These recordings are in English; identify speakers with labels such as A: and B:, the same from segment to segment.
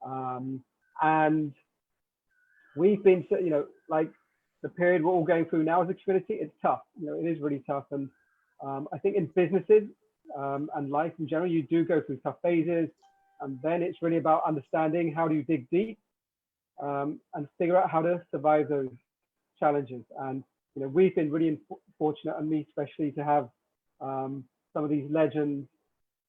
A: And we've been, like the period we're all going through now as a community, it's tough. It is really tough. And I think in businesses and life in general, you do go through tough phases. And then it's really about understanding how do you dig deep and figure out how to survive those challenges. And we've been really fortunate, and me especially, to have some of these legends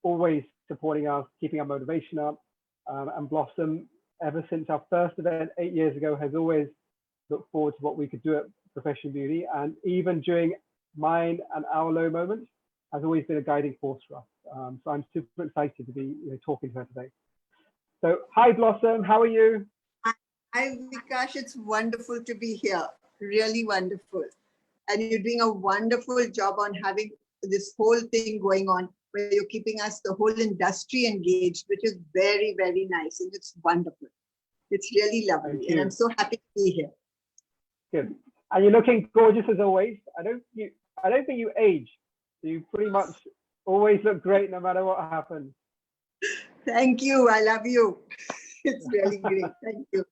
A: always supporting us, keeping our motivation up. And Blossom, ever since our first event 8 years ago, has always looked forward to what we could do at Professional Beauty. And even during mine and our low moments, has always been a guiding force for us. So I'm super excited to be talking to her today. So hi, Blossom, how are you?
B: Hi, Vikash, it's wonderful to be here. Really wonderful. And you're doing a wonderful job on having this whole thing going on, where you're keeping us, the whole industry, engaged, which is very, very nice. And it's wonderful. It's really lovely. And I'm so happy to be here.
A: Good. And you're looking gorgeous as always. I don't think you age. You pretty much always look great no matter what happens.
B: Thank you. I love you. It's really great. Thank you.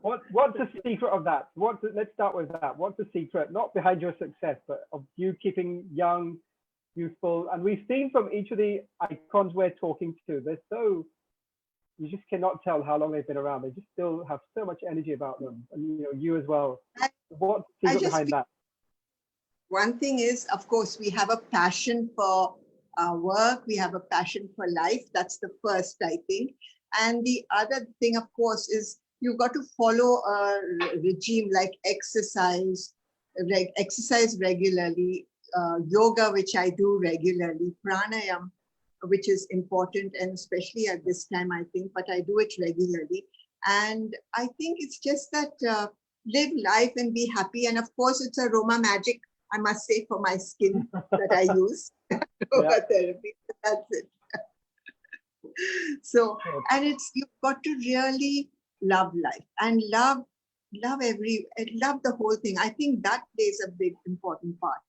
A: What's the secret of that? Let's start with that. What's the secret, not behind your success, but of you keeping young, youthful? And we've seen from each of the icons we're talking to, you just cannot tell how long they've been around. They just still have so much energy about them, and you as well. What's the secret behind that?
B: One thing is, of course, we have a passion for our work. We have a passion for life. That's the first, I think. And the other thing, of course, is you've got to follow a regime like exercise regularly, yoga, which I do regularly, pranayam, which is important, and especially at this time, I think, but I do it regularly. And I think it's just that live life and be happy. And of course, it's aroma magic, I must say, for my skin that I use. Aromatherapy, that's it. So, and you've got to really love life and love the whole thing. I think that plays a big important part.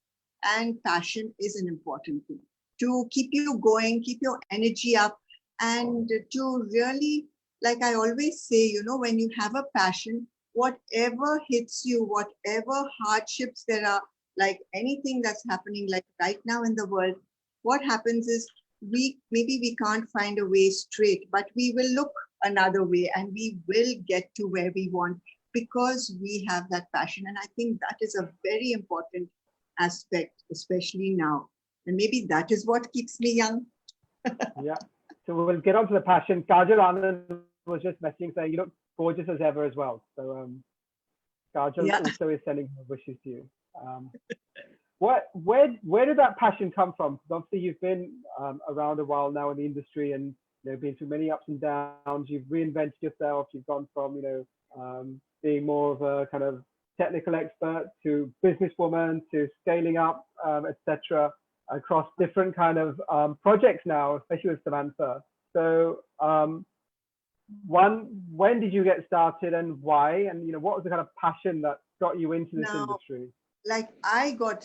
B: And passion is an important thing to keep you going, keep your energy up, and to really, like I always say, when you have a passion, whatever hits you, whatever hardships there are, like anything that's happening, like right now in the world, what happens is maybe we can't find a way straight, but we will look another way and we will get to where we want because we have that passion. And I think that is a very important aspect, especially now. And maybe that is what keeps me young.
A: Yeah. So we'll get on to the passion. Kajal Anand was just messaging saying you look gorgeous as ever as well. So Kajal also is sending her wishes to you. Where did that passion come from? Because obviously you've been around a while now in the industry, and been through many ups and downs. You've reinvented yourself. You've gone from being more of a kind of technical expert to businesswoman to scaling up, etc. across different kind of projects now, especially with Samantha. So when did you get started and why? And what was the kind of passion that got you into this industry?
B: Like I got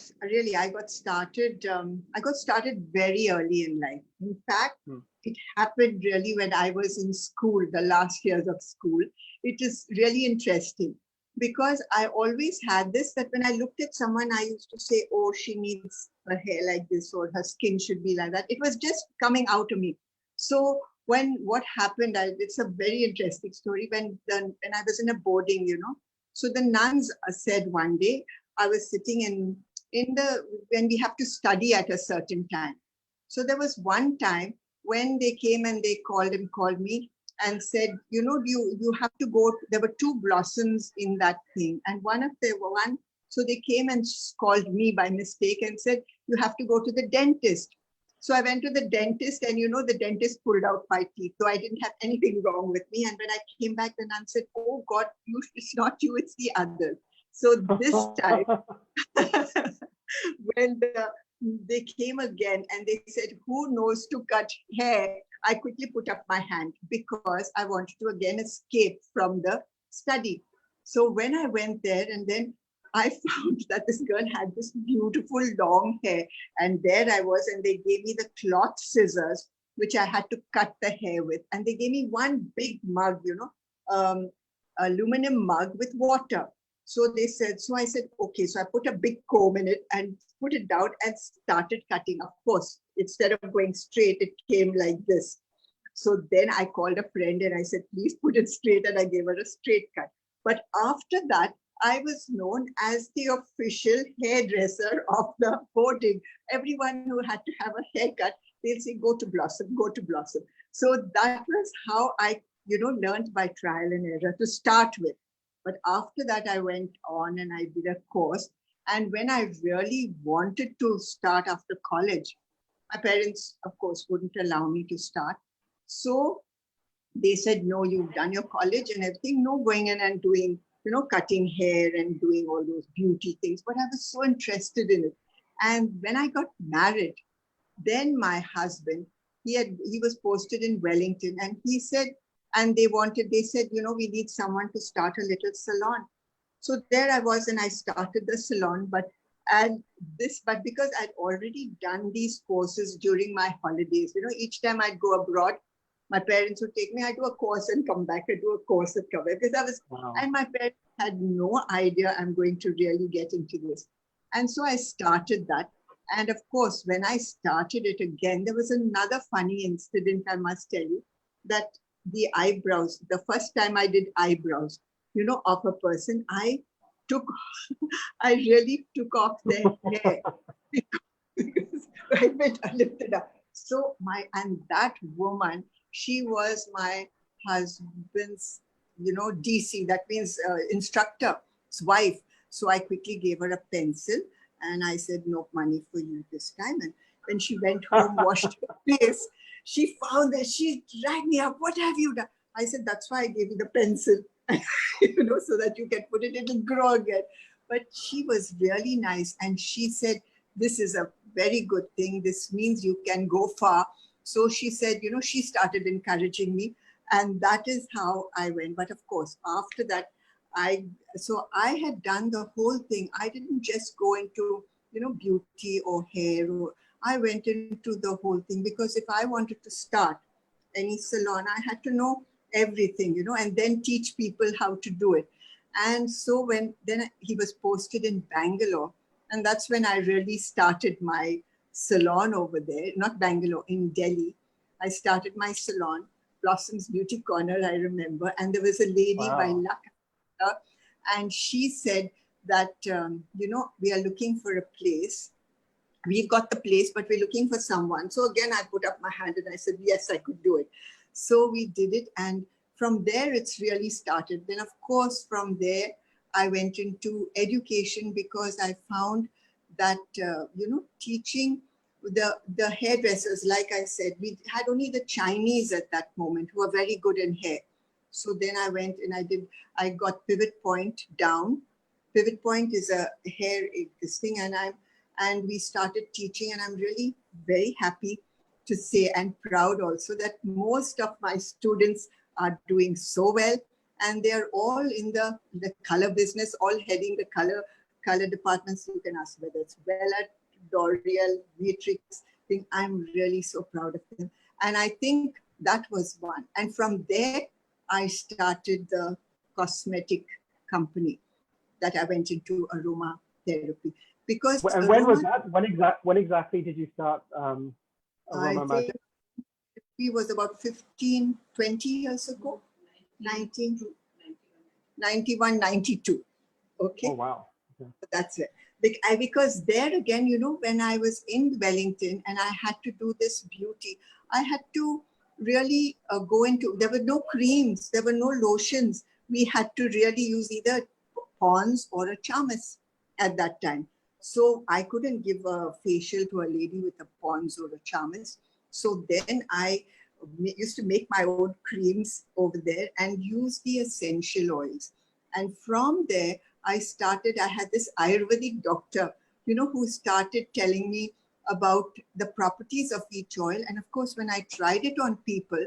B: started very early in life. In fact, it happened really when I was in school, the last years of school. It is really interesting because I always had this, that when I looked at someone, I used to say, oh, she needs her hair like this, or her skin should be like that. It was just coming out of me. So what happened, it's a very interesting story. When I was in a boarding, so the nuns said one day, I was sitting when we have to study at a certain time. So there was one time when they came and they called me and said, you have to go. There were two blossoms in that thing. And so they came and called me by mistake and said, you have to go to the dentist. So I went to the dentist, and the dentist pulled out my teeth. So I didn't have anything wrong with me. And when I came back, the nun said, oh God, it's not you, it's the others. So this time, when they came again and they said, who knows to cut hair, I quickly put up my hand because I wanted to again escape from the study. So when I went there, and then I found that this girl had this beautiful long hair, and there I was, and they gave me the cloth scissors, which I had to cut the hair with. And they gave me one big mug, aluminum mug with water. So they said, so I said, okay. So I put a big comb in it and put it down and started cutting. Of course, instead of going straight, it came like this. So then I called a friend and I said, please put it straight. And I gave her a straight cut. But after that, I was known as the official hairdresser of the boarding. Everyone who had to have a haircut, they'll say, go to Blossom, go to Blossom. So that was how I, learned by trial and error to start with. But after that, I went on and I did a course. And when I really wanted to start after college, my parents, of course, wouldn't allow me to start. So they said, no, you've done your college and everything, no going in and doing, cutting hair and doing all those beauty things. But I was so interested in it. And when I got married, then my husband, he was posted in Wellington, and he said, and they said, we need someone to start a little salon. So there I was, and I started the salon, but because I'd already done these courses during my holidays, each time I'd go abroad, my parents would take me, I do a course and come back, I do a course and come back, because
A: Wow.
B: And my parents had no idea I'm going to really get into this. And so I started that. And of course, when I started it again, there was another funny incident, I must tell you, that the eyebrows, the first time I did eyebrows, of a person, I really took off their hair because I lifted up. So that woman, she was my husband's, DC, that means instructor's wife. So I quickly gave her a pencil and I said, no money for you this time. And when she went home, washed her face, she found that she dragged me up. What have you done? I said, that's why I gave you the pencil, so that you can put it, it'll grow again. But she was really nice. And she said, this is a very good thing. This means you can go far. So she said, she started encouraging me. And that is how I went. But of course, after that, I had done the whole thing. I didn't just go into, beauty or hair. I went into the whole thing, because if I wanted to start any salon, I had to know everything, and then teach people how to do it. And so then he was posted in Bangalore, and that's when I really started my salon over there, not Bangalore, in Delhi. I started my salon, Blossom's Beauty Corner, I remember. And there was a lady by luck, and she said that, we are looking for a place. We've got the place, but we're looking for someone. So again, I put up my hand and I said, yes, I could do it. So we did it. And from there, it's really started. Then, of course, from there, I went into education, because I found that, teaching the hairdressers, like I said, we had only the Chinese at that moment who were very good in hair. So then I went and I got Pivot Point down. Pivot Point is a hair, this thing, and we started teaching, and I'm really very happy to say, and proud also, that most of my students are doing so well, and they're all in the color business, all heading the color departments. You can ask whether it's Bella, L'Oreal, Matrix thing. I'm really so proud of them. And I think that was one. And from there, I started the cosmetic company that I went into, Aromatherapy. Because
A: And when was that? When exactly did you start Aromatherapy?
B: I think it was about 15, 20 years ago, 91, 92. Okay.
A: Oh, wow. Okay.
B: That's it. Because there again, when I was in Wellington and I had to do this beauty, I had to really go into, there were no creams, there were no lotions. We had to really use either Pond's or a Charmis at that time. So I couldn't give a facial to a lady with a Pond's or a Charmis. So then I used to make my own creams over there and use the essential oils. And from there, I had this Ayurvedic doctor, who started telling me about the properties of each oil. And of course, when I tried it on people,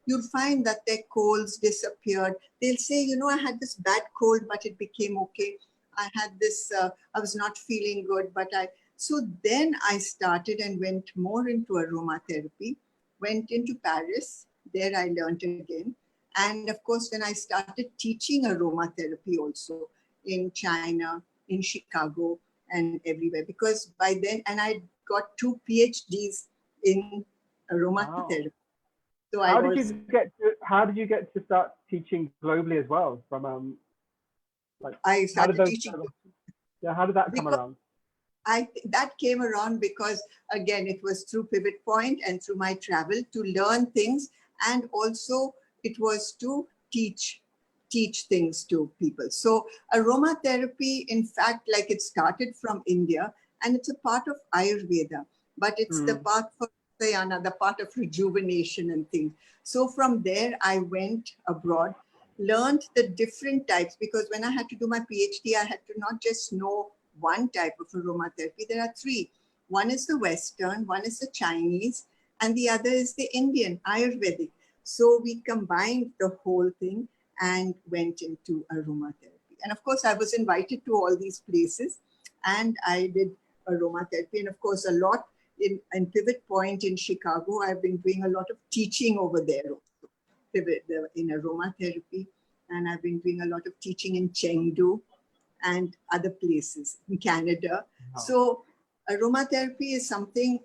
B: you'll find that their colds disappeared. They'll say, I had this bad cold, but it became okay. I had this, I was not feeling good, so then I started and went more into aromatherapy. went into Paris. There I learned again. And of course, then I started teaching aromatherapy also in China, in Chicago, and everywhere. Because by then, and I got 2 PhDs in aromatherapy.
A: Wow.
B: So
A: How did you get to start teaching globally as well? From like
B: I
A: how did
B: started
A: those
B: teaching
A: how did that come
B: because
A: around?
B: that came around because, again, it was through Pivot Point and through my travel to learn things, and also it was to teach things to people. So aromatherapy, in fact, like, it started from India, and it's a part of Ayurveda, but it's the part for Sayana, the part of rejuvenation and things. So from there, I went abroad, learned the different types, because when I had to do my PhD, I had to not just know one type of aromatherapy. There are 3. One is the Western, one is the Chinese, and the other is the Indian, Ayurvedic. So we combined the whole thing and went into aromatherapy. And of course, I was invited to all these places, and I did aromatherapy. And of course, a lot in Pivot Point in Chicago. I've been doing a lot of teaching over there also, in aromatherapy. And I've been doing a lot of teaching in Chengdu and other places in Canada.
A: Wow.
B: So aromatherapy is something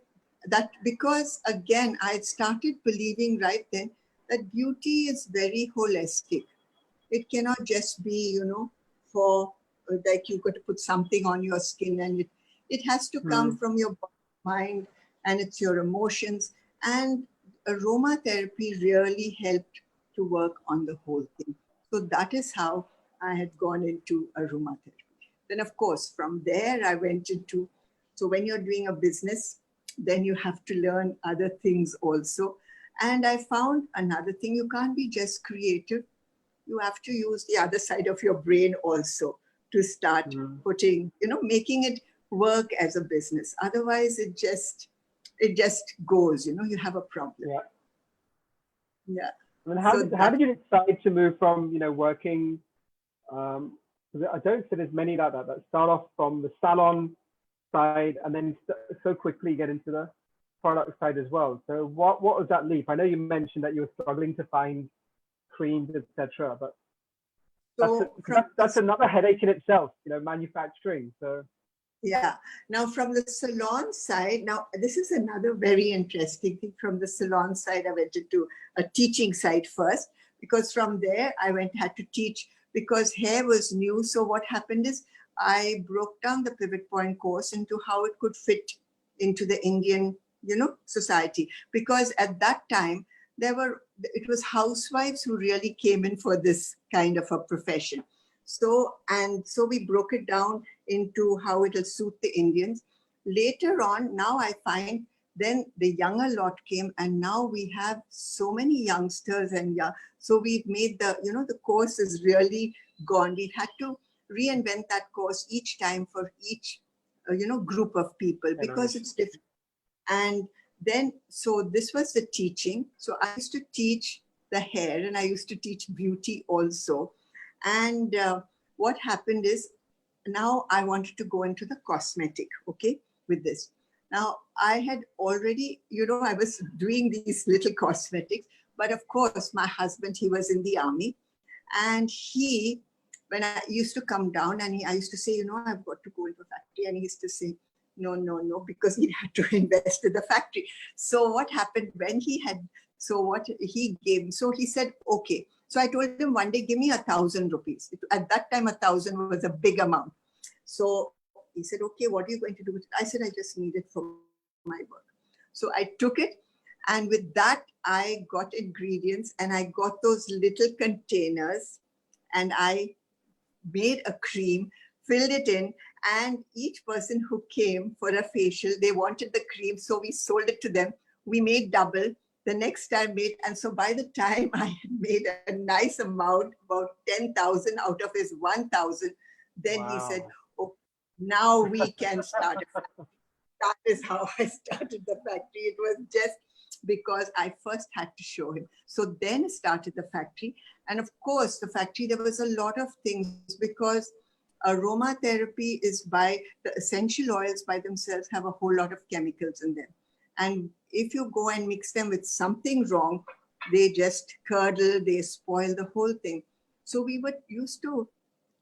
B: that, because again, I had started believing right then that beauty is very holistic. It cannot just be, for like you got to put something on your skin, and it has to come from your mind, and it's your emotions. And aromatherapy really helped to work on the whole thing. So that is how I had gone into aromatherapy. Then, of course, from there I went into, so when you're doing a business, then you have to learn other things also. And I found another thing: you can't be just creative. You have to use the other side of your brain also to start putting, making it work as a business. Otherwise, it just goes, you have a problem.
A: Yeah.
B: Yeah.
A: And how did you decide to move from working? I don't see there's many that start off from the salon side and then so quickly get into the product side as well. So what was that leap? I know you mentioned that you were struggling to find creams, etc. But that's another headache in itself, manufacturing. So
B: yeah. Now from the salon side, now this is another very interesting thing. From the salon side, I went into a teaching side first, because from there I had to teach, because hair was new. So what happened is I broke down the Pivot Point course into how it could fit into the Indian, society, because at that time it was housewives who really came in for this kind of a profession. So we broke it down into how it will suit the Indians. Later on, now I find then the younger lot came, and now we have so many youngsters, and so we've made the course is really gone. We've had to reinvent that course each time for each group of people, because it's different. And then, so this was the teaching. So I used to teach the hair, and I used to teach beauty also. And what happened is, now I wanted to go into the cosmetic, okay, with this. Now I had already, I was doing these little cosmetics, but of course my husband, he was in the army, and when I used to come down, and I used to say, I've got to go into a factory, and he used to say, no, because he had to invest in the factory. So what happened when what he gave, so he said, okay. So I told him one day, give me 1,000 rupees. At that time, 1,000 was a big amount. So he said, okay, what are you going to do with it? I said, I just need it for my work. So I took it, and with that, I got ingredients, and I got those little containers, and I made a cream, filled it in, and each person who came for a facial, they wanted the cream, so we sold it to them. We made double. The next time and so by the time I had made a nice amount, about 10,000 out of his 1,000, then he said, oh, now we can start a factory. That is how I started the factory. It was just because I first had to show him. So then started the factory. And of course, the factory, there was a lot of things, because aromatherapy is the essential oils by themselves have a whole lot of chemicals in them. And if you go and mix them with something wrong, they just curdle, they spoil the whole thing. So we were used to,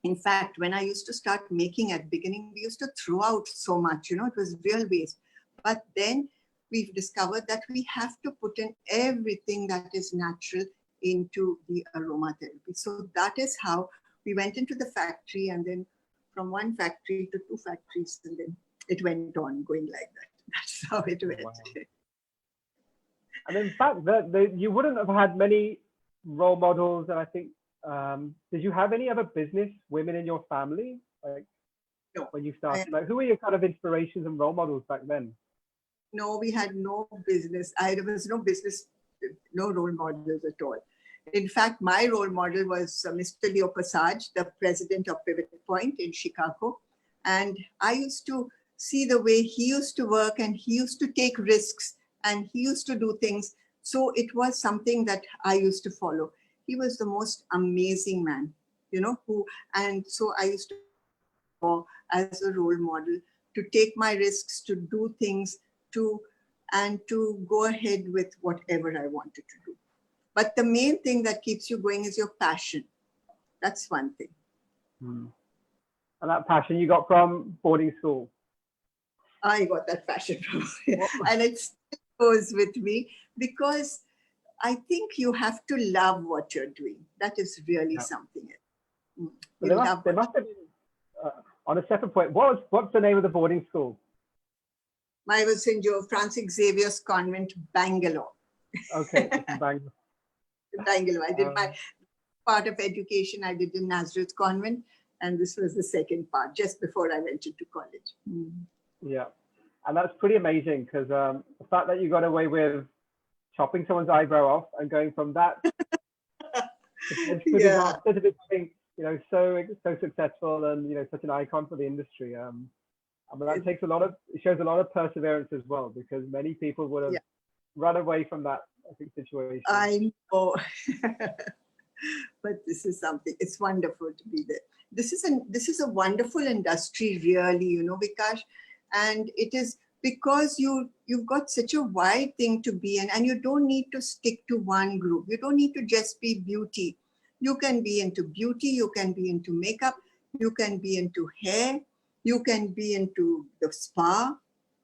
B: in fact, when I used to start making at beginning, we used to throw out so much, you know, it was real waste. But then we've discovered that we have to put in everything that is natural into the aromatherapy. So that is how we went into the factory, and then from one factory to two factories, and then it went on going like that. That's how it went.
A: Wow. And in fact, you wouldn't have had many role models. And I think, did you have any other business women in your family? Like
B: No,
A: when you started, like who were your kind of inspirations and role models back then?
B: no, we had no business. There was no business, no role models at all. In fact, my role model was Mr. Leo Passage, the president of Pvt Point in Chicago. And I used to see the way he used to work, and he used to take risks, and he used to do things. So it was something that I used to follow. He was the most amazing man, you know, and so I used to follow as a role model, to take my risks, to do things, and to go ahead with whatever I wanted to do. But the main thing that keeps you going is your passion. That's one thing.
A: And that passion you got from boarding school?
B: I got that passion from and it still goes with me, because I think you have to love what you're doing. That is really something.
A: There must have been, on a separate point, what's the name of the boarding school?
B: I was in Francis Xavier's Convent, Bangalore.
A: Okay, in Bangalore.
B: Bangalore. I did my part of education, I did in Nazareth Convent, and this was the second part, just before I went into college.
A: Yeah, and that's pretty amazing, because the fact that you got away with chopping someone's eyebrow off and going from that to becoming, you know, so successful and, you know, such an icon for the industry. I mean, that takes it shows a lot of perseverance as well, because many people would have run away from that, I think, situation.
B: I know. But this is something, it's wonderful to be there. This is a wonderful industry, really, you know, Vikash. And it is because you've got such a wide thing to be in, and you don't need to stick to one group. You don't need to just be beauty. You can be into beauty, you can be into makeup, you can be into hair, you can be into the spa,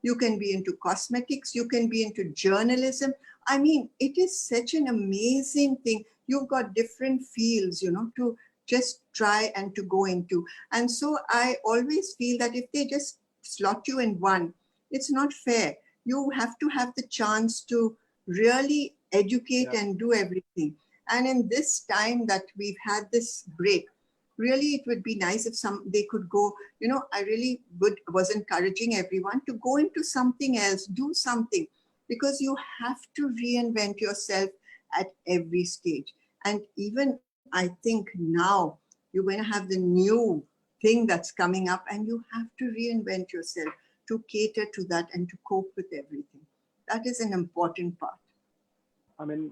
B: you can be into cosmetics, you can be into journalism. I mean, it is such an amazing thing. You've got different fields, you know, to just try and to go into. And so I always feel that if they just slot you in one, it's not fair. You have to have the chance to really educate and do everything. And in this time that we've had this break, really it would be nice if they could go, you know, I really was encouraging everyone to go into something else, do something, because you have to reinvent yourself at every stage. And even I think now you're going to have the new thing that's coming up, and you have to reinvent yourself to cater to that and to cope with everything. That is an important part.
A: I mean,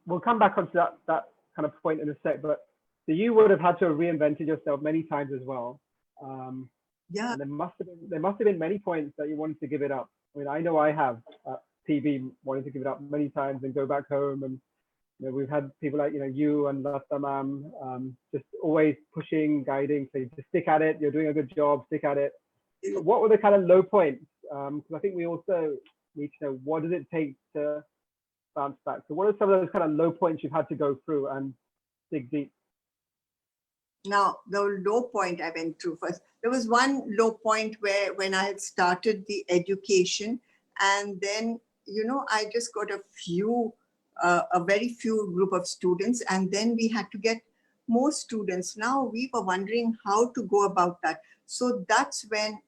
A: we'll come back onto that kind of point in a sec, but so you would have had to have reinvented yourself many times as well. And there must have been many points that you wanted to give it up. I mean, I know I have PB wanted to give it up many times and go back home, and you know, we've had people like, you know, you and Lata ma'am, just always pushing, guiding, saying just stick at it. You're doing a good job. Stick at it. But what were the kind of low points? Because I think we also need to know, what does it take to bounce back? So what are some of those kind of low points you've had to go through and dig deep?
B: Now, the low point I went through first, there was one low point where when I had started the education, and then, you know, I just got a very few group of students, and then we had to get more students. Now we were wondering how to go about that. So that's when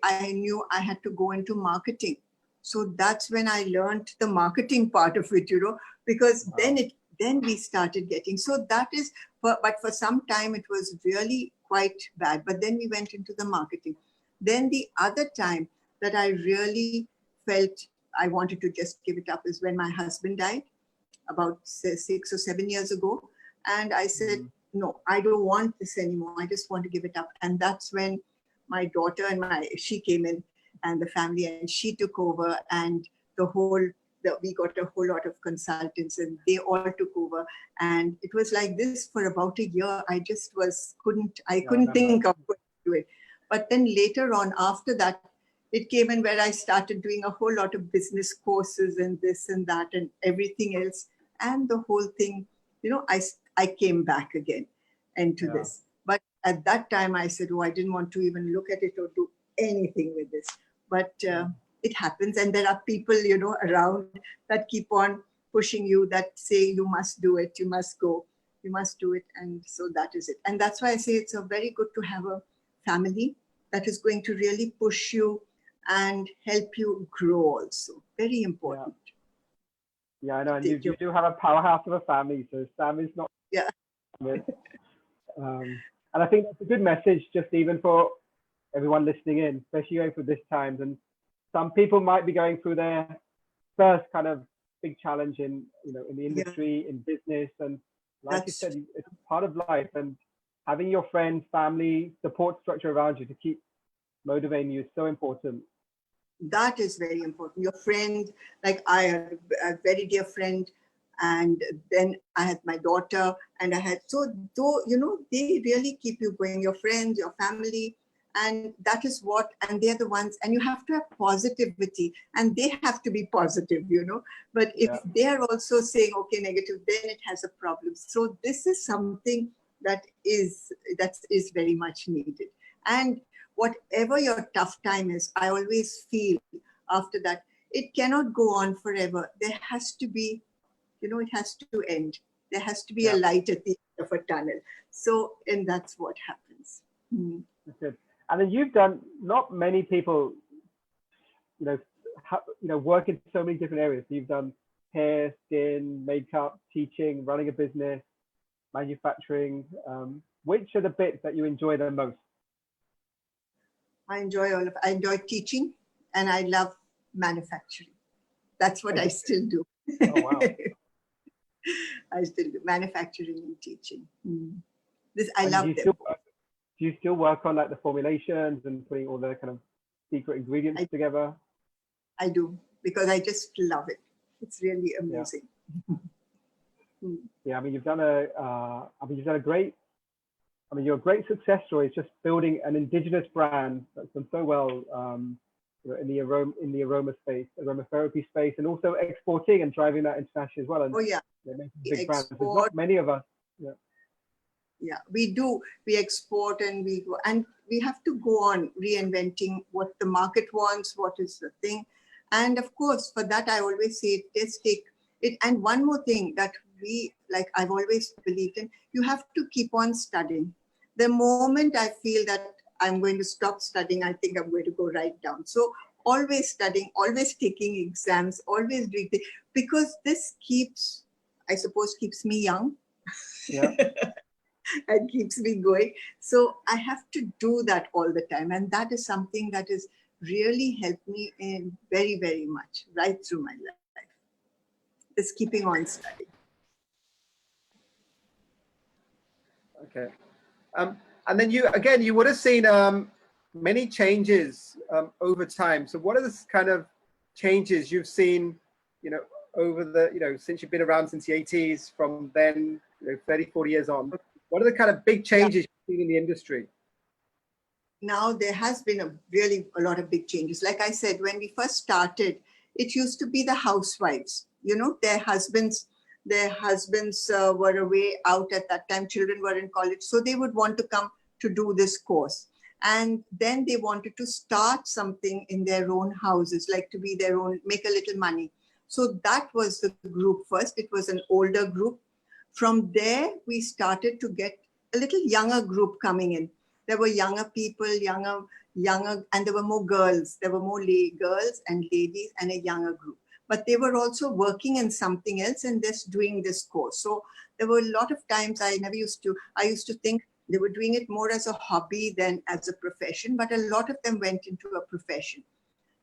B: I knew I had to go into marketing. So that's when I learned the marketing part of it, you know, because then we started getting, so that is, but for some time it was really quite bad, but then we went into the marketing. Then the other time that I really felt I wanted to just give it up is when my husband died about 6 or 7 years ago. And I said, no, I don't want this anymore. I just want to give it up. And that's when my daughter and she came in and the family, and she took over, and the whole we got a whole lot of consultants and they all took over. And it was like this for about a year. I just couldn't think of what to do it. But then later on, after that, it came in where I started doing a whole lot of business courses and this and that and everything else. And the whole thing, I came back again into this. But at that time I said, oh, I didn't want to even look at it or do anything with this. But it happens. And there are people, around that keep on pushing you, that say, you must do it, you must go, you must do it. And so that is it. And that's why I say it's a very good to have a family that is going to really push you and help you grow also. Very important.
A: Yeah, I know. And you do have a powerhouse of a family. So Sam is not.
B: Yeah.
A: And I think that's a good message, just even for everyone listening in, especially going through this times. And some people might be going through their first kind of big challenge in the industry, in business, and like you said, it's part of life. And having your friends, family, support structure around you to keep motivating you is so important.
B: That is very important. Your friend, like I had a very dear friend, and then I had my daughter, and I had, they really keep you going, your friends, your family, and that is what, and they're the ones, and you have to have positivity, and they have to be positive, but if they're also saying, okay, negative, then it has a problem. So this is something that is very much needed. And whatever your tough time is, I always feel after that, it cannot go on forever. There has to be, it has to end. There has to be a light at the end of a tunnel. So, and that's what happens.
A: That's good. And then you've done, not many people, work in so many different areas. So you've done hair, skin, makeup, teaching, running a business, manufacturing. Which are the bits that you enjoy the most?
B: I enjoy teaching, and I love manufacturing. That's what I still do.
A: Oh, wow.
B: I still do manufacturing and teaching. I love them.
A: Do you still work on like the formulations and putting all the kind of secret ingredients together?
B: I do, because I just love it. It's really amazing.
A: Yeah, I mean, you've done a great. I mean, you're a great success story. It's just building an indigenous brand that's done so well, in the aroma space, aromatherapy space, and also exporting and driving that internationally as well. And making big brands. There's not many of us.
B: Yeah, we do. We export and we go, and we have to go on reinventing what the market wants, what is the thing. And of course, for that, I always say it does take it. And one more thing that I've always believed in, you have to keep on studying. The moment I feel that I'm going to stop studying, I think I'm going to go right down. So always studying, always taking exams, always doing things, because this keeps me young.
A: Yeah.
B: And keeps me going. So I have to do that all the time. And that is something that has really helped me in very, very much right through my life. Is keeping on studying.
C: Okay. And then you would have seen many changes over time. So what are the kind of changes you've seen, over the, since you've been around since the 80s, from then, 30, 40 years on? What are the kind of big changes you've seen in the industry?
B: Now there has been a lot of big changes. Like I said, when we first started, it used to be the housewives, their husbands were away out at that time. Children were in college. So they would want to come to do this course. And then they wanted to start something in their own houses, like to be their own, make a little money. So that was the group first. It was an older group. From there, we started to get a little younger group coming in. There were younger people, younger, and there were more girls. There were more girls and ladies and a younger group. But they were also working in something else and just doing this course. So there were a lot of times I used to think they were doing it more as a hobby than as a profession, but a lot of them went into a profession.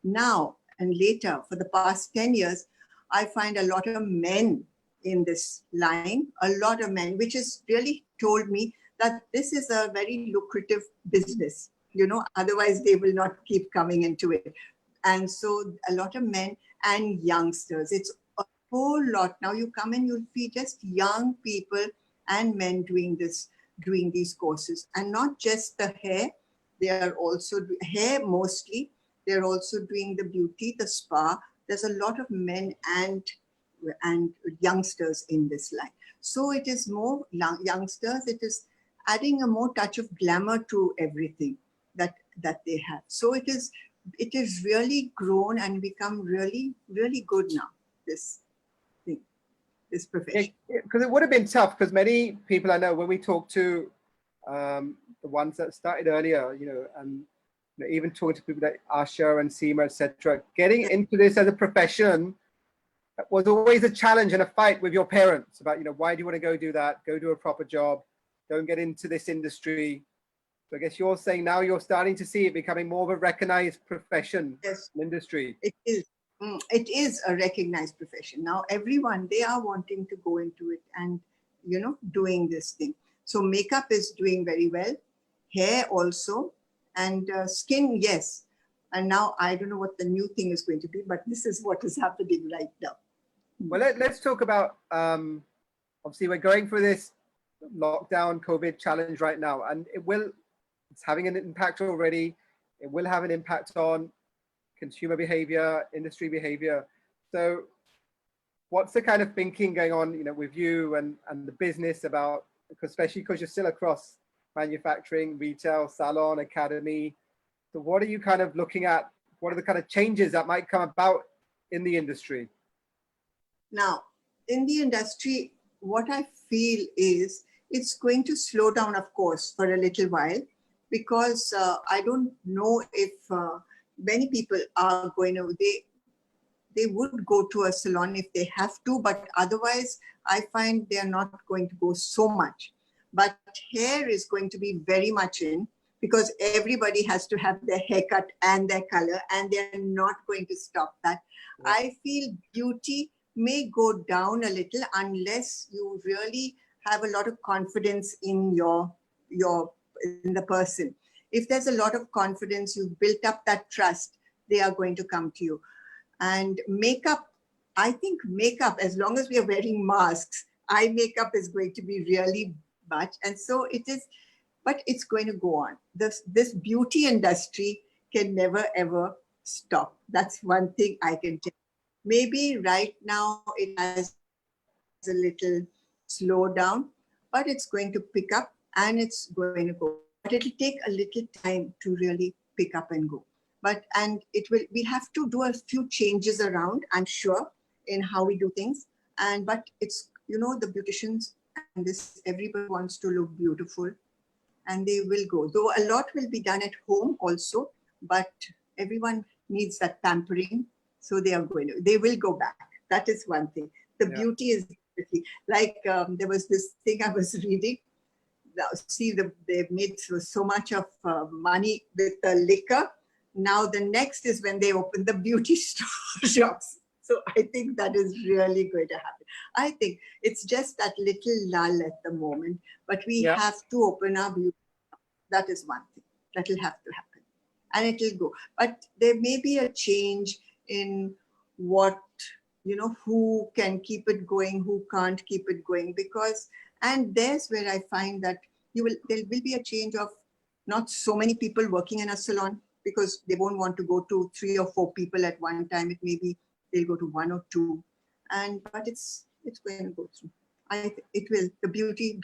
B: Now and later, for the past 10 years, I find a lot of men in this line, a lot of men, which has really told me that this is a very lucrative business, otherwise they will not keep coming into it. And so a lot of men, and youngsters. It's a whole lot. Now you come and you'll see just young people and men doing these courses, and not just the hair. They are also hair mostly. They're also doing the beauty, the spa. There's a lot of men and youngsters in this line. So it is more youngsters. It is adding a more touch of glamour to everything that they have. So it is really grown and become really, really good now, this thing, this profession.
C: Because it would have been tough, because many people I know, when we talk to the ones that started earlier, and even talking to people like Asha and Seema, etc., getting into this as a profession was always a challenge and a fight with your parents about, why do you want to go do that? Go do a proper job. Don't get into this industry. So I guess you're saying now you're starting to see it becoming more of a recognized profession,
B: Yes,
C: industry.
B: it is. It is a recognized profession. Now everyone, they are wanting to go into it and, doing this thing. So makeup is doing very well. Hair also. And skin, yes. And now I don't know what the new thing is going to be, but this is what is happening right now.
C: Well, let's talk about, obviously we're going through this lockdown COVID challenge right now, and it's having an impact already. It will have an impact on consumer behavior, industry behavior. So what's the kind of thinking going on, with you and the business about, especially because you're still across manufacturing, retail, salon, academy. So what are you kind of looking at? What are the kind of changes that might come about in the industry?
B: Now, in the industry, what I feel is it's going to slow down, of course, for a little while, because I don't know if many people are going to, they would go to a salon if they have to, but otherwise I find they are not going to go so much. But hair is going to be very much in, because everybody has to have their haircut and their color, and they're not going to stop that. Yeah. I feel beauty may go down a little unless you really have a lot of confidence in in the person. If there's a lot of confidence, you've built up that trust, they are going to come to you. And makeup, I think makeup, as long as we are wearing masks, eye makeup is going to be really much. And so it is, but it's going to go on. This beauty industry can never ever stop. That's one thing I can tell. Maybe right now it has a little slow down, but it's going to pick up and it's going to go. But it'll take a little time to really pick up and go. And we have to do a few changes around, I'm sure, in how we do things. But it's, the beauticians and this, everybody wants to look beautiful, and they will go. Though a lot will be done at home also, but everyone needs that pampering. So they will go back. That is one thing. The beauty is like, there was this thing I was reading. Now, see, they've made so much of money with the liquor. Now the next is when they open the beauty shops. So I think that is really going to happen. I think it's just that little lull at the moment, but we have to open our beauty. That is one thing that will have to happen, and it will go. But there may be a change in what, who can keep it going, who can't keep it going, because, and there's where I find that there will be a change of not so many people working in a salon, because they won't want to go to 3 or 4 people at one time. It may be they'll go to 1 or 2, but it's going to go through. It will. The beauty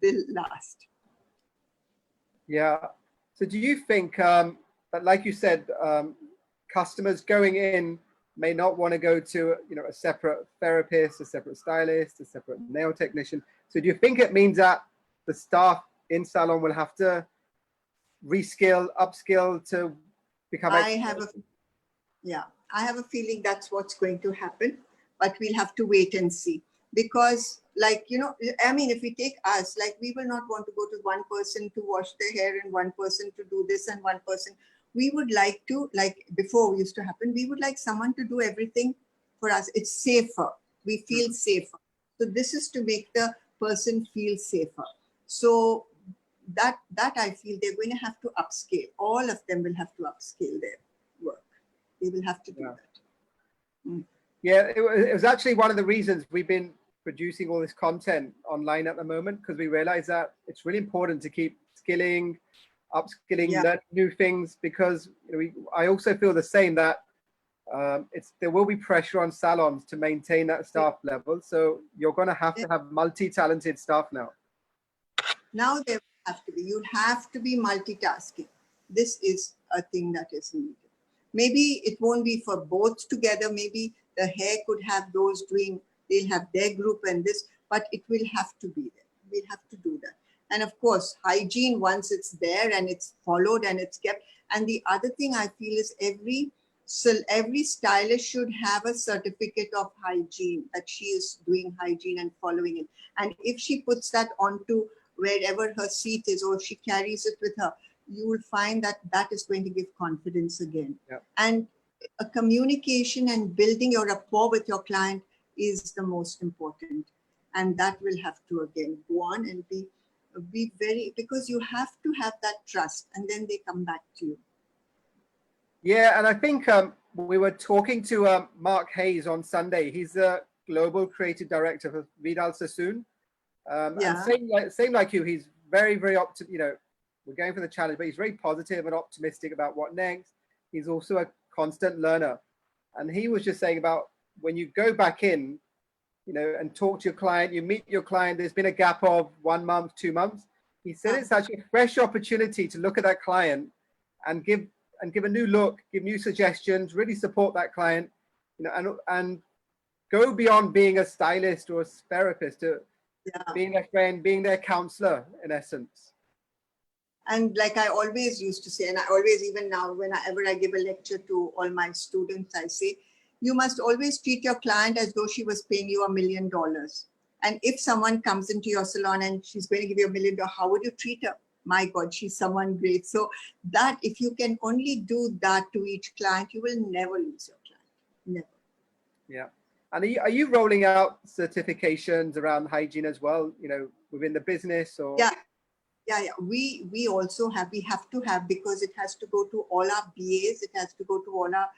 B: will last.
C: Yeah. So do you think that, like you said, customers going in may not want to go to a separate therapist, a separate stylist, a separate nail technician? So do you think it means that the staff in salon will have to reskill, upskill to become?
B: I have a feeling that's what's going to happen, but we'll have to wait and see. Because, like, if we take us, like, we will not want to go to one person to wash their hair and one person to do this and one person. We would like to, like before used to happen, we would like someone to do everything for us. It's safer. We feel safer. So this is to make the person feel safer. So that I feel they're going to have to upscale. All of them will have to upscale their work. They will have to do that.
C: Yeah, it was actually one of the reasons we've been producing all this content online at the moment, because we realize that it's really important to keep skilling, upskilling, learning new things, because I also feel the same, that there will be pressure on salons to maintain that staff level. So you're going to have multi-talented staff now.
B: Now there have to be, you have to be multitasking. This is a thing that is needed. Maybe it won't be for both together. Maybe the hair could have those doing, they'll have their group and this, but it will have to be there. We'll have to do that. And of course, hygiene, once it's there and it's followed and it's kept. And the other thing I feel is every stylist should have a certificate of hygiene, that she is doing hygiene and following it. And if she puts that onto wherever her seat is, or she carries it with her, you will find that that is going to give confidence again. And a communication and building your rapport with your client is the most important. And that will have to again go on and be very, because you have to have that trust, and then they come back to you.
C: Yeah, and I think we were talking to Mark Hayes on Sunday. He's the global creative director for Vidal Sassoon. And same like you, he's very, very we're going for the challenge, but he's very positive and optimistic about what next. He's also a constant learner. And he was just saying about when you go back in, and talk to your client, you meet your client, there's been a gap of 1 month, 2 months. He said it's actually a fresh opportunity to look at that client and give a new look, give new suggestions, really support that client, and go beyond being a stylist or a therapist to being their friend, being their counselor, in essence.
B: And like I always used to say, and I always, even now, whenever I give a lecture to all my students, I say, you must always treat your client as though she was paying you $1 million. And if someone comes into your salon and she's going to give you $1 million, how would you treat her? My God, she's someone great. So that, if you can only do that to each client, you will never lose your client. Never.
C: Yeah. And are you rolling out certifications around hygiene as well, within the business? Or
B: Yeah. We also have, because it has to go to all our BAs, it has to go to all our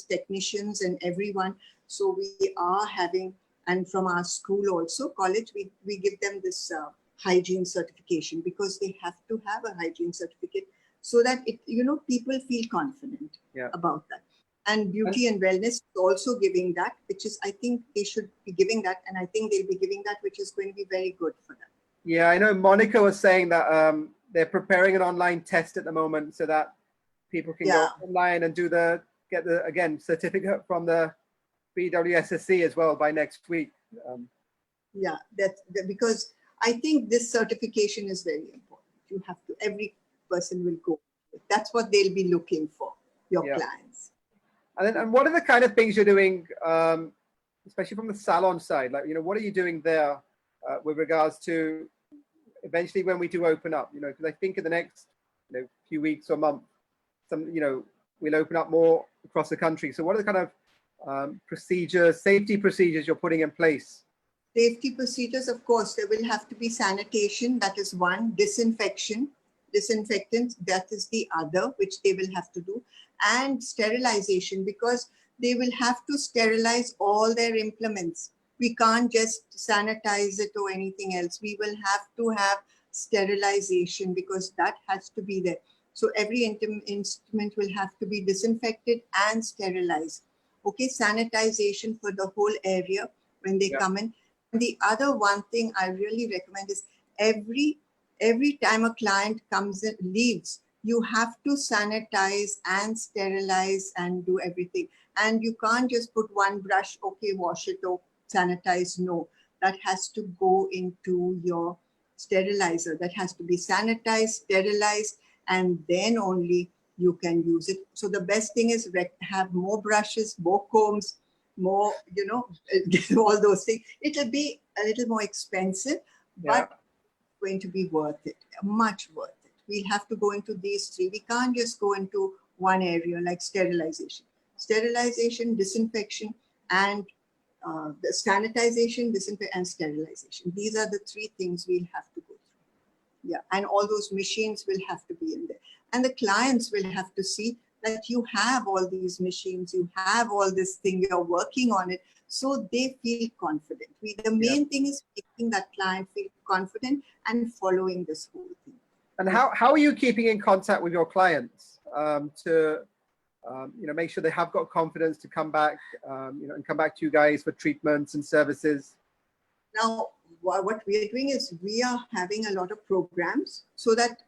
B: technicians and everyone. So we are having, and from our school also, college, we give them this hygiene certification, because they have to have a hygiene certificate so that people feel confident about that. And beauty and wellness is also giving that, which is, I think they should be giving that, and I think they'll be giving that, which is going to be very good for them.
C: Yeah, I know Monica was saying that they're preparing an online test at the moment so that people can go online and get the certificate from the BWSSC as well by next week.
B: Because I think this certification is very important. You have to, every person will go. That's what they'll be looking for, your clients.
C: And what are the kind of things you're doing, especially from the salon side? Like, what are you doing there with regards to eventually when we do open up? Because I think in the next few weeks or month, we'll open up more across the country. So what are the kind of safety procedures you're putting in place?
B: Safety procedures, of course, there will have to be sanitation. That is one. Disinfectants, that is the other, which they will have to do. And sterilization, because they will have to sterilize all their implements. We can't just sanitize it or anything else. We will have to have sterilization, because that has to be there. So every instrument will have to be disinfected and sterilized. Okay, sanitization for the whole area when they come in. And the other one thing I really recommend is every time a client comes in, leaves, you have to sanitize and sterilize and do everything. And you can't just put one brush, okay, wash it or sanitize. No, that has to go into your sterilizer. That has to be sanitized, sterilized, and then only you can use it. So the best thing is have more brushes, more combs, more, all those things. It'll be a little more expensive, but going to be worth it, much worth it. We'll have to go into these three. We can't just go into one area like sterilization. Sterilization, disinfection, and the sanitization, disinfection, and sterilization. These are the three things we'll have to go through. Yeah, and all those machines will have to be in there. And the clients will have to see that you have all these machines, you have all this thing, you're working on it, so they feel confident. The main thing is making that client feel confident and following this whole thing.
C: And how are you keeping in contact with your clients to make sure they have got confidence to come back, and come back to you guys for treatments and services?
B: Now, what we are doing is we are having a lot of programs so that,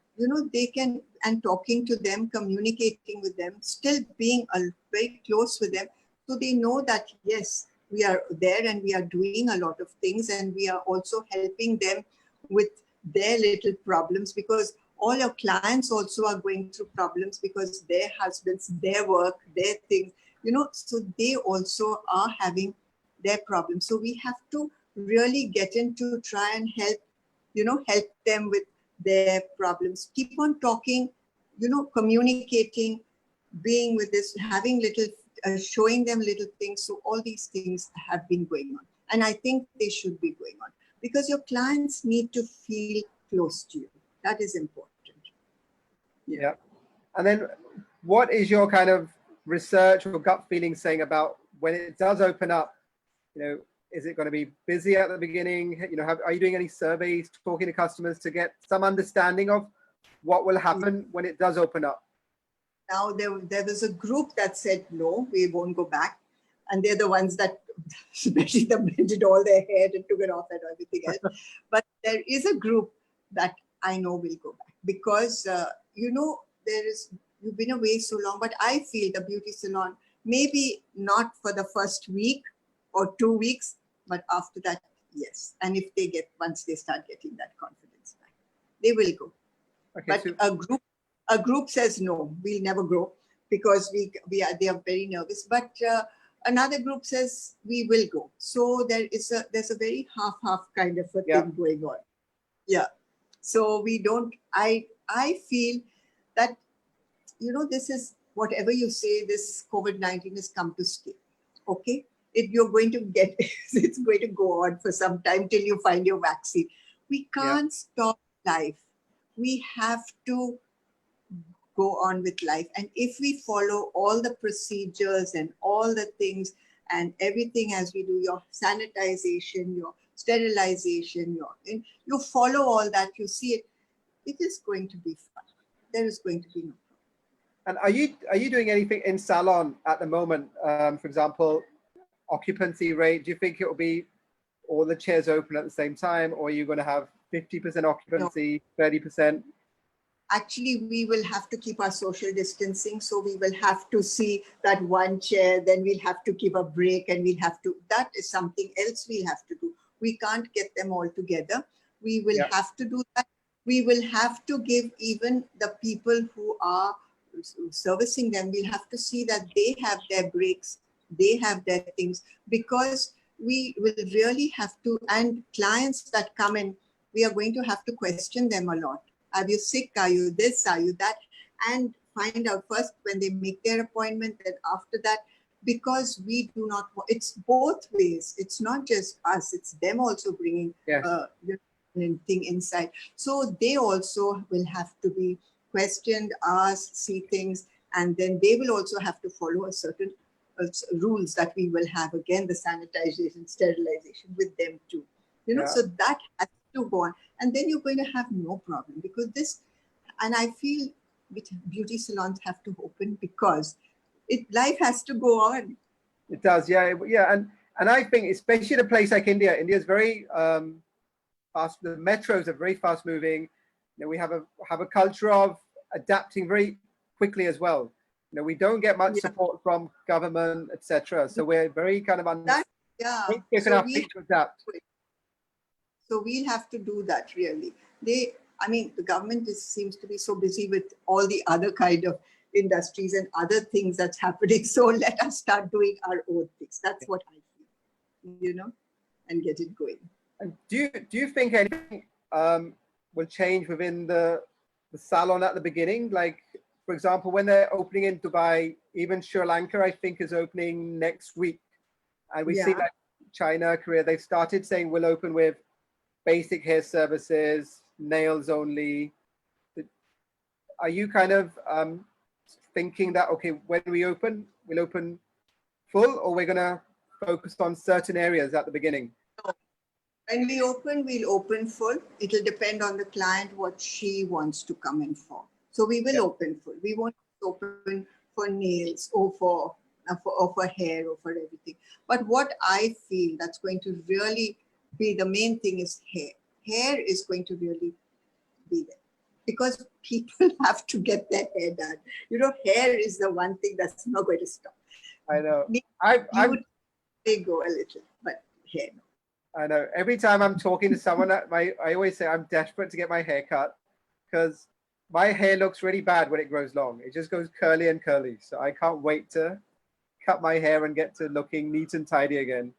B: they can, and talking to them, communicating with them, still being very close with them. So they know that, yes, we are there and we are doing a lot of things, and we are also helping them with their little problems, because all your clients also are going through problems because their husbands, their work, their things, so they also are having their problems. So we have to really get into try and help, help them with their problems. Keep on talking, communicating, being with this, having little, showing them little things. So all these things have been going on. And I think they should be going on because your clients need to feel close to you. That is important.
C: Yeah. And then what is your kind of research or gut feeling saying about when it does open up? Is it going to be busy at the beginning? Are you doing any surveys, talking to customers to get some understanding of what will happen when it does open up?
B: Now, there was a group that said, no, we won't go back. And they're the ones that, especially the men, did all their hair and took it off and everything else. But there is a group that I know will go back because, you've been away so long, but I feel the beauty salon, maybe not for the first week or 2 weeks, but after that, yes. And if once they start getting that confidence back, they will go. Okay, but so a group says, no, we'll never grow because they are very nervous. But another group says, we will go. So there's a very half kind of a thing going on. Yeah. So I feel that, this is whatever you say, this COVID-19 has come to stay. Okay. You're going to it's going to go on for some time till you find your vaccine. We can't stop life. We have to go on with life. And if we follow all the procedures and all the things and everything as we do, your sanitization, your sterilization, you follow all that, you see it is going to be fun. There is going to be no problem.
C: And are you doing anything in Salon at the moment? For example, occupancy rate, do you think it will be all the chairs open at the same time, or are you going to have 50% occupancy, 30%?
B: Actually, we will have to keep our social distancing. So we will have to see that one chair, then we'll have to keep a break and that is something else we'll have to do. We can't get them all together. We will have to do that. We will have to give even the people who are servicing them, we'll have to see that they have their breaks, they have their things, because we will really have to, and clients that come in, we are going to have to question them a lot. Are you sick? Are you this? Are you that? And find out first when they make their appointment, then after that, because we do not, it's both ways. It's not just us, it's them also bringing thing inside. So they also will have to be questioned, asked, see things, and then they will also have to follow a certain rules that we will have, again, the sanitization, sterilization with them too. So that has to go on. And then you're going to have no problem, because this, and I feel beauty salons have to open because life has to go on.
C: It does, yeah. And I think, especially in a place like India, India is very fast. The metros are very fast moving. We have a culture of adapting very quickly as well. We don't get much support from government, etc. So we're very kind of taken our feet to adapt.
B: So we'll have to do that, really. The government seems to be so busy with all the other kind of industries and other things that's happening. So let us start doing our own things. That's what I feel, and get it going.
C: And do you think anything will change within the salon at the beginning? Like, for example, when they're opening in Dubai, even Sri Lanka, I think, is opening next week. And we see like China, Korea, they've started saying we'll open with basic hair services, nails only. Are you kind of thinking that, okay, when we open, we'll open full, or we're going to focus on certain areas at the beginning?
B: When we open, we'll open full. It'll depend on the client, what she wants to come in for. So we will open full. We won't open for nails or for hair or for everything. But what I feel that's going to really be the main thing is hair. Hair is going to really be there because people have to get their hair done. You know, hair is the one thing that's not going to stop.
C: I know.
B: You would go a little, but hair no.
C: I know. Every time I'm talking to someone, I always say I'm desperate to get my hair cut because my hair looks really bad when it grows long. It just goes curly and curly. So I can't wait to cut my hair and get to looking neat and tidy again.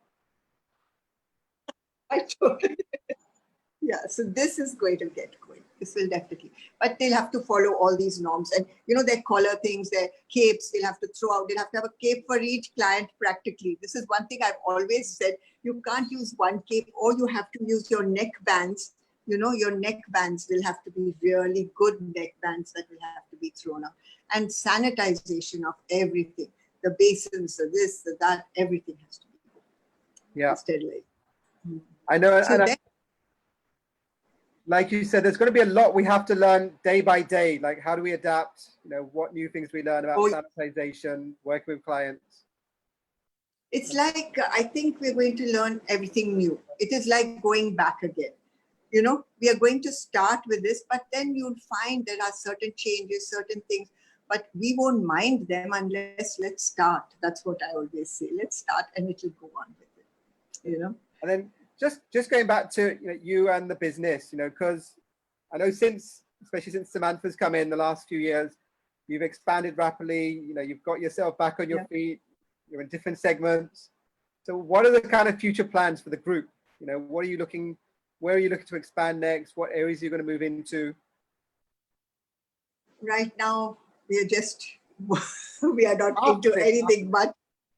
B: I totally. Yeah, so this is going to get going. This will definitely. But they'll have to follow all these norms. And, you know, their collar things, their capes, they'll have to throw out. They'll have to have a cape for each client practically. This is one thing I've always said. You can't use one cape, or you have to use your neck bands. You know, your neck bands will have to be really good neck bands that will have to be thrown out. And sanitization of everything. The basins, the this, the that, everything has to be good.
C: Yeah.
B: Sterilized.
C: I know.
B: So
C: and like you said, there's going to be a lot we have to learn day by day. Like, how do we adapt? You know, what new things we learn about sanitization, working with clients.
B: It's like, I think we're going to learn everything new. It is like going back again. You know, we are going to start with this, but then you'll find there are certain changes, certain things, but we won't mind them unless let's start. That's what I always say. Let's start and it'll go on with it, you know.
C: And then just going back to you and the business, because I know especially since Samantha's come in the last few years, you've expanded rapidly. You've got yourself back on your feet. You're in different segments. So what are the kind of future plans for the group? What are you looking? Where are you looking to expand next? What areas are you going to move into?
B: Right now, we are not into anything but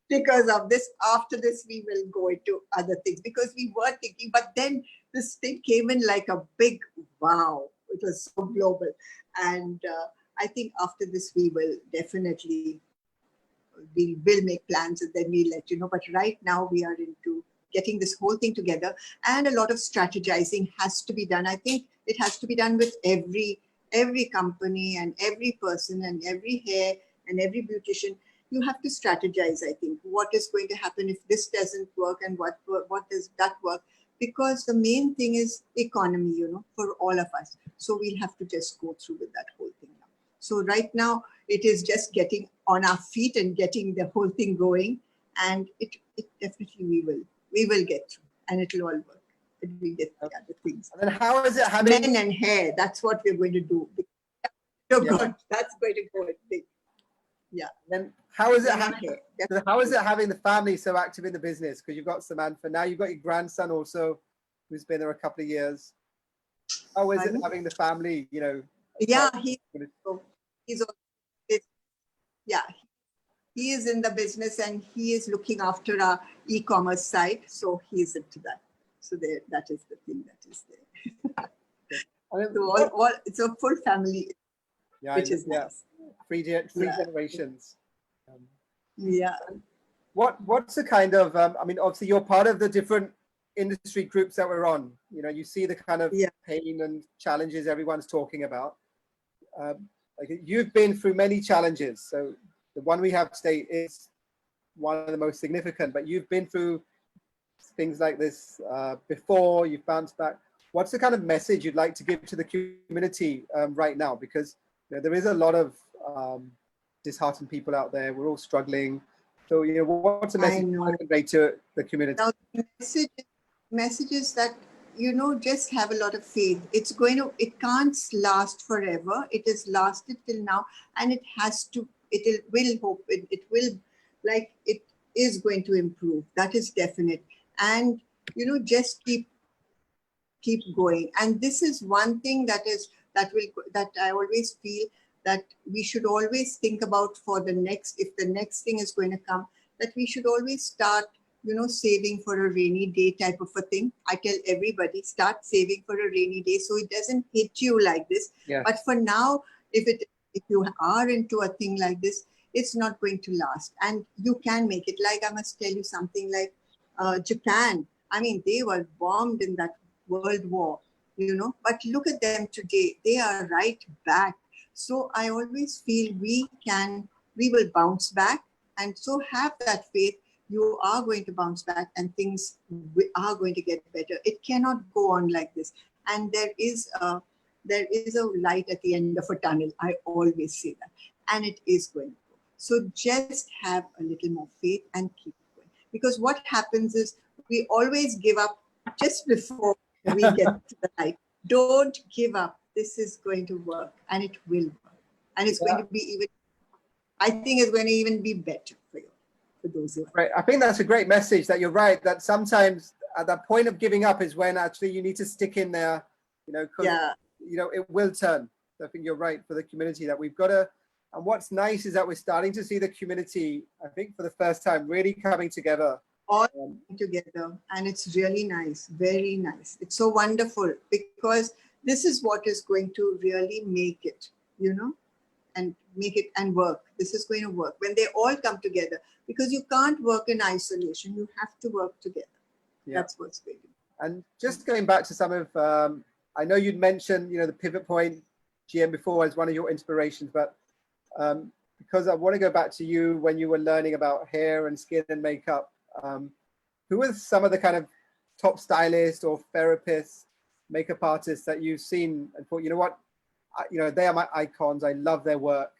B: because of this. After this, we will go into other things because we were thinking, but then this thing came in like a big wow. It was so global. And I think after this, we will definitely, we will make plans and then we'll let you know. But right now we are into getting this whole thing together, and a lot of strategizing has to be done. I think it has to be done with every company and every person and every hair and every beautician. You have to strategize, I think, what is going to happen if this doesn't work and what does that work? Because the main thing is economy, for all of us. So we'll have to just go through with that whole thing now. So right now it is just getting on our feet and getting the whole thing going. And it definitely we will get through and it'll all work. And we get the other things.
C: And then how is it having
B: men and hair? That's what we're going to do. Oh God, that's going to go big. Yeah.
C: Then how is it having the family so active in the business? Because you've got Samantha, now you've got your grandson also, who's been there a couple of years. How is it having the family?
B: Yeah, he is in the business and he is looking after our e-commerce site, so he is into that. So that is the thing that is there. So it's a full family, which is nice.
C: Three generations.
B: Yeah.
C: What's the kind of, obviously you're part of the different industry groups that we're on. You see the kind of pain and challenges everyone's talking about. You've been through many challenges. So the one we have today is one of the most significant, but you've been through things like this before, you've bounced back. What's the kind of message you'd like to give to the community right now? Because there is a lot of disheartened people out there. We're all struggling. So, what's the message you want to convey to the community?
B: Now, the message is that, just have a lot of faith. It can't last forever. It has lasted till now, and it is going to improve. That is definite. And, just keep going. And this is one thing that I always feel that we should always think about for the next, if the next thing is going to come, that we should always start, saving for a rainy day type of a thing. I tell everybody, start saving for a rainy day so it doesn't hit you like this.
C: Yeah.
B: But for now, if it if you are into a thing like this, it's not going to last. And you can make it. Like, I must tell you something like Japan. I mean, they were bombed in that World War, you know, but look at them today. They are right back. So I always feel we will bounce back. And so have that faith. You are going to bounce back and things are going to get better. It cannot go on like this. And there is a light at the end of a tunnel. I always say that. And it is going to go. So just have a little more faith and keep going. Because what happens is we always give up just before we get to the light. Don't give up. This is going to work, and it will work. And it's going to be even, I think it's going to even be better for you, for those who are.
C: Right. I think that's a great message, that you're right, that sometimes at that point of giving up is when actually you need to stick in there, you know, because, you know, it will turn. I think you're right, for the community, that we've got to, and what's nice is that we're starting to see the community, I think for the first time, really coming together.
B: All together, and it's really nice, very nice. It's so wonderful, because this is what is going to really make it, you know, and make it and work. This is going to work when they all come together, because you can't work in isolation. You have to work together. That's what's going to be.
C: And just going back to some of, I know you'd mentioned, you know, the Pivot Point GM before as one of your inspirations, but because I want to go back to you when you were learning about hair and skin and makeup. Who were some of the kind of top stylists or therapists, makeup artists that you've seen and thought, you know what, you know, they are my icons. I love their work.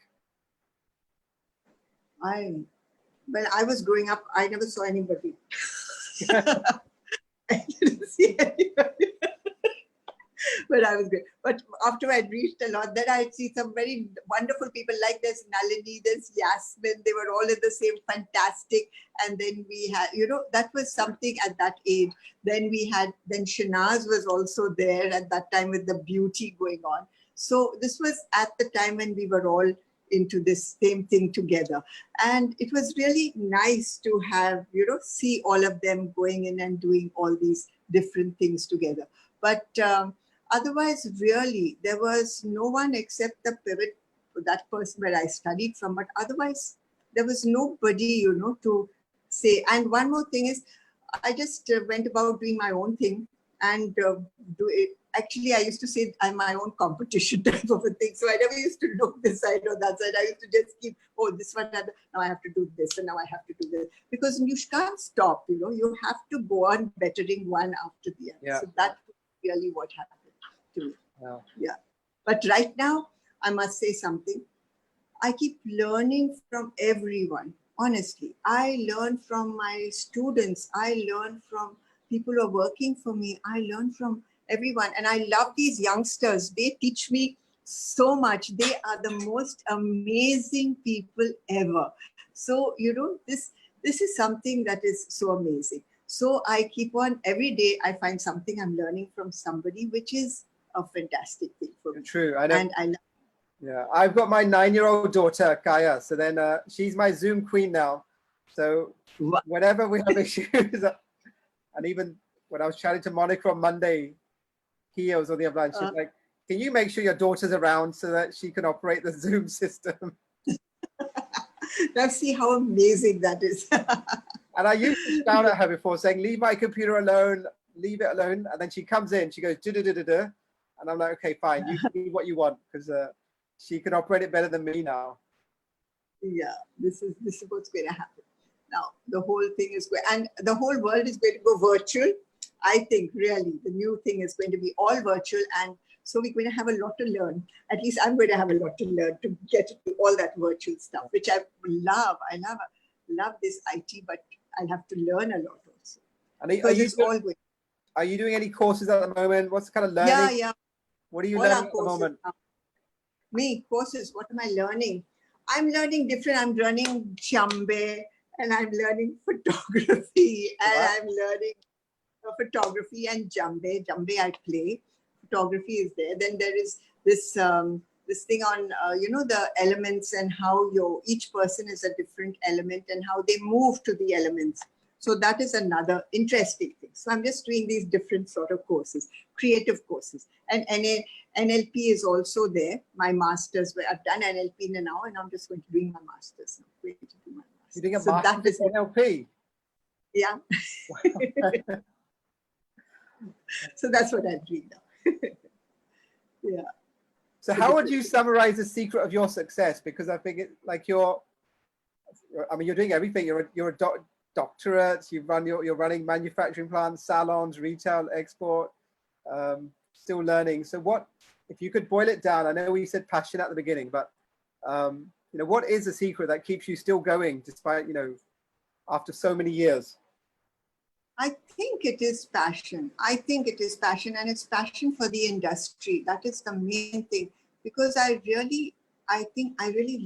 B: When I was growing up, I never saw anybody. I didn't see anybody. But I was good. But after I'd reached a lot, then I'd see some very wonderful people, like there's Nalini, there's Yasmin. They were all in the same fantastic. And then we had, you know, that was something at that age. Then Shanaz was also there at that time with the beauty going on. So this was at the time when we were all into this same thing together. And it was really nice to have, you know, see all of them going in and doing all these different things together. But otherwise, really, there was no one except the Pivot, that person where I studied from. But otherwise, there was nobody, you know, to say. And one more thing is, I just went about doing my own thing and do it. Actually, I used to say I'm my own competition type of a thing. So I never used to look this side or that side. I used to just keep, oh, this one, now I have to do this, and now I have to do this. Because you can't stop, you know, you have to go on bettering one after the other. So that's really what happened to me. Yeah. But right now, I must say something. I keep learning from everyone. Honestly, I learn from my students. I learn from people who are working for me. I learn from everyone. And I love these youngsters. They teach me so much. They are the most amazing people ever. So, you know, this is something that is so amazing. So I keep on, every day I find something I'm learning from somebody, which is a fantastic thing for me.
C: True. I know.
B: And I love.
C: Yeah, I've got my 9-year-old daughter, Kaya. So then she's my Zoom queen now. So whenever we have issues, and even when I was chatting to Monica on Monday, Kia was on the other line. She's like, can you make sure your daughter's around so that she can operate the Zoom system?
B: Now see how amazing that is.
C: And I used to shout at her before saying, leave my computer alone, leave it alone. And then she comes in, she goes, da-da-da-da-da. And I'm like, okay, fine, you can do what you want, because she can operate it better than me now.
B: Yeah, this is what's going to happen. Now, the whole thing is going, and the whole world is going to go virtual. I think really the new thing is going to be all virtual. And so we're going to have a lot to learn. At least I'm going to have a lot to learn to get to all that virtual stuff, which I love. I love this IT, but I'll have to learn a lot also.
C: And are you doing any courses at the moment? What's the kind of learning?
B: Yeah.
C: What are you learning at the moment?
B: Me, courses, what am I learning? I'm learning different. I'm learning Chambe, and I'm learning photography, and I'm learning photography and Jambe. Jambe I play. Photography is there. Then there is this this thing on you know, the elements and how each person is a different element and how they move to the elements. So that is another interesting thing. So I'm just doing these different sort of courses, creative courses. And NLP is also there. My master's, where I've done NLP now, and I'm just going to do my master's. I'm going to do my master's.
C: You're doing a
B: so that
C: master's
B: is
C: in NLP?
B: Yeah. So that's what I'm doing now. Yeah.
C: So how would you summarize the secret of your success? Because I think it, like you're doing everything. You're a doctorate. You're running manufacturing plants, salons, retail, export. Still learning. So what, if you could boil it down? I know we said passion at the beginning, but what is the secret that keeps you still going despite after so many years?
B: I think it is passion. I think it is passion, and it's passion for the industry. That is the main thing, because I really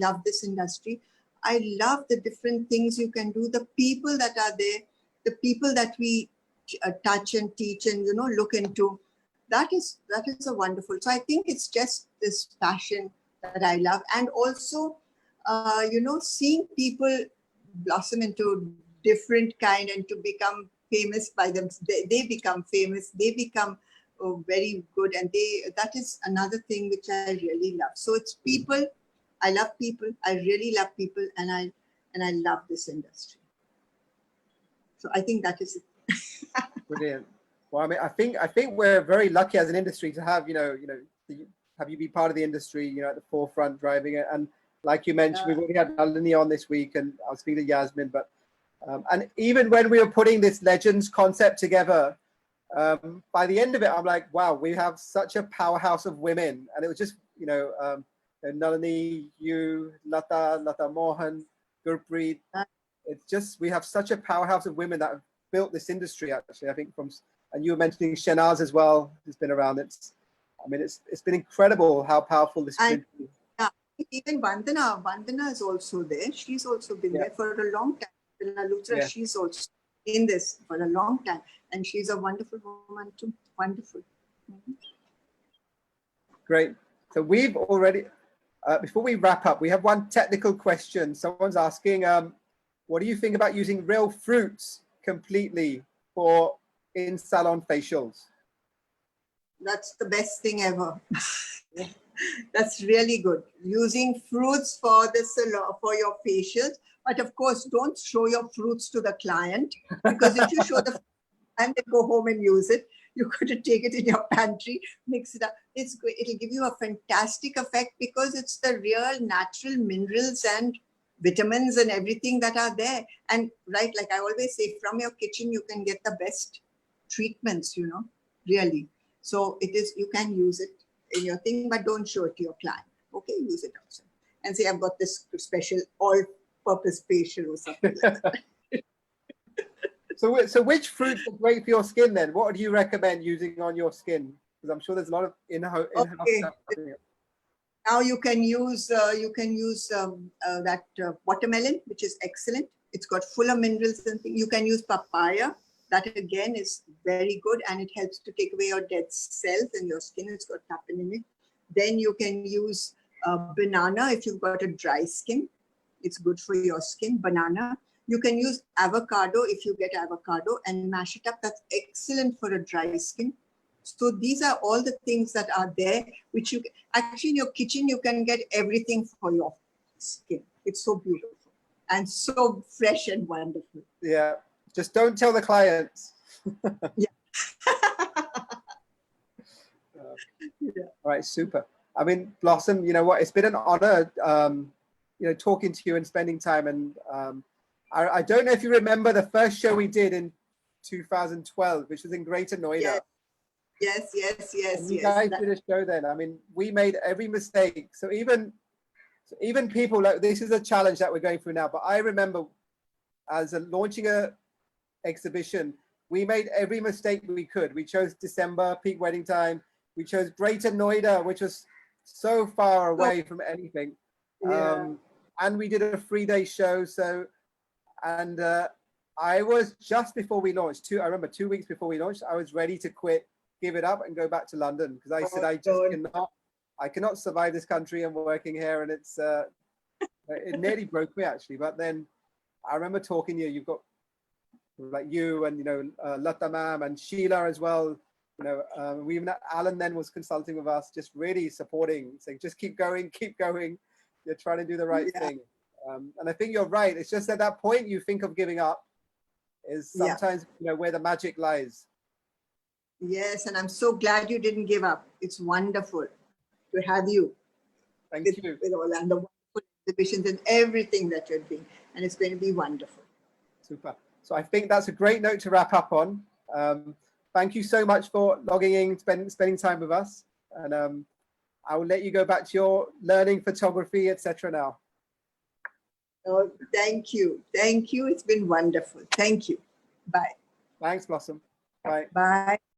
B: love this industry. I love the different things you can do, the people that are there, the people that we touch and teach and look into. That is a wonderful. So I think it's just this passion that I love, and also seeing people blossom into different kind and to become famous by them. They become famous, they become very good, and that is another thing which I really love. So it's people. I love people. I really love people, and I love this industry. So I think that is it.
C: Brilliant. Well, I mean, I think we're very lucky as an industry to have have you be part of the industry, at the forefront driving it. And like you mentioned, we've already had Nalini on this week, and I'll speak to Yasmin, but and even when we were putting this Legends concept together, by the end of it, I'm like, wow, we have such a powerhouse of women. And it was just, Nalini, you, Lata Mohan, Gurpreet. It's just, we have such a powerhouse of women that have built this industry, actually, I think and you were mentioning Shenaz as well, who's been around. It's been incredible how powerful this is.
B: Yeah, even Vandana is also there. She's also been there for a long time. Lutra, she's also in this for a long time, and she's a wonderful woman too. Wonderful.
C: Great. So we've already, before we wrap up, we have one technical question. Someone's asking, what do you think about using real fruits completely for in-salon facials?
B: That's the best thing ever. That's really good. Using fruits for the salon, for your facials. But of course, don't show your fruits to the client, because if you show the and they go home and use it, you've got to take it in your pantry, mix it up. It's great. It'll give you a fantastic effect, because it's the real natural minerals and vitamins and everything that are there. And right, like I always say, from your kitchen, you can get the best treatments, really. So it is, you can use it in your thing, but don't show it to your client. Okay, use it outside and say, I've got this special all-purpose facial or something like that.
C: So which fruits are great for your skin then? What do you recommend using on your skin? Because I'm sure there's a lot of in-house stuff.
B: Now you can use that watermelon, which is excellent. It's got full of minerals and things. You can use papaya. That again is very good, and it helps to take away your dead cells in your skin. It's got tapping in it. Then you can use banana if you've got a dry skin. It's good for your skin, banana. You can use avocado if you get avocado and mash it up. That's excellent for a dry skin. So these are all the things that are there, which you actually in your kitchen, you can get everything for your skin. It's so beautiful and so fresh and wonderful.
C: Yeah. Just don't tell the clients.
B: Yeah.
C: Yeah. All right, super. I mean, Blossom, you know what? It's been an honor, talking to you and spending time. And I don't know if you remember the first show we did in 2012, which was in Greater Noida.
B: Yes.
C: You guys did a show then. I mean, we made every mistake. So even people, like, this is a challenge that we're going through now. But I remember launching a exhibition, we made every mistake we could. We chose December, peak wedding time. We chose Greater Noida, which was so far away from anything.
B: Yeah.
C: And we did a 3-day show. So, and I was just before we launched, I remember 2 weeks before we launched, I was ready to quit, give it up and go back to London. Because I said, I cannot survive this country and working here. And it's, it nearly broke me actually. But then I remember talking to you, you've got like you and, Lata ma'am and Sheila as well. We even Alan then was consulting with us, just really supporting, saying, just keep going, keep going. You're trying to do the right thing. And I think you're right. It's just at that point you think of giving up is sometimes, where the magic lies.
B: Yes, and I'm so glad you didn't give up. It's wonderful to have you.
C: Thank you.
B: With all and the wonderful exhibitions and everything that you're doing. And it's going to be wonderful.
C: Super. So I think that's a great note to wrap up on. Thank you so much for logging in, spending time with us. And I will let you go back to your learning photography, etc. now.
B: Oh, thank you. Thank you. It's been wonderful. Thank you. Bye.
C: Thanks, Blossom. Bye.
B: Bye.